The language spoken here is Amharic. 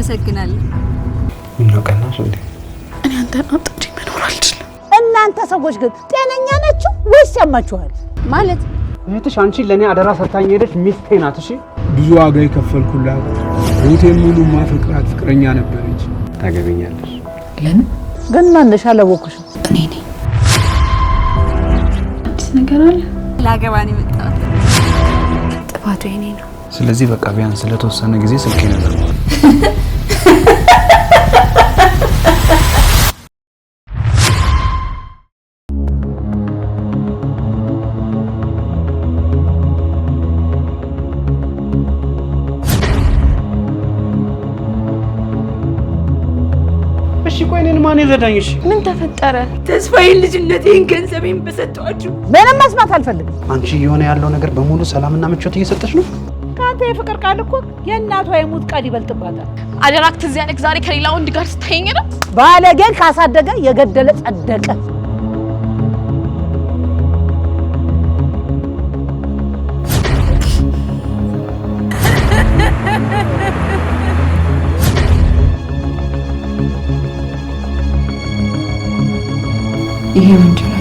አመሰግናለሁ። ምን ቀናሽ እንዴ? እኔ አንተን አጥቼ መኖር አልችልም። እናንተ ሰዎች ግን ጤነኛ ናችሁ ወይስ ያማችኋል? ማለት እህትሽ አንቺ ለኔ አደራ ሰጣኝ ሄደች ሚስቴ ናት። እሺ ብዙ ዋጋ የከፈልኩላት ሆቴል ሙሉ ማፈቅራት ፍቅረኛ ነበረች። ታገቢኛለሽ? ለምን ግን ማንሽ አላወኩሽም? እኔ ነኝ። አዲስ ነገር አለ? ላገባን የመጣሁት ጥፋቱ የኔ ነው። ስለዚህ በቃ ቢያንስ ለተወሰነ ጊዜ ስልኬ ነበር። እሺ ቆይ እኔን ማን ይረዳኝ? እሺ ምን ተፈጠረ? ተስፋዬን፣ ልጅነቴን፣ ገንዘቤን በሰጠኋችሁ። ምንም መስማት አልፈልግም። አንቺ የሆነ ያለው ነገር በሙሉ ሰላምና ምቾት እየሰጠሽ ነው። ካንተ የፍቅር ቃል እኮ የእናቷ የሙት ቃል ይበልጥባታል። አደራክ ትዝ ያለክ ዛሬ ከሌላ ወንድ ጋር ስታየኝ ነው። ባለጌን ካሳደገ የገደለ ጸደቀ። ይሄ ምንድነው?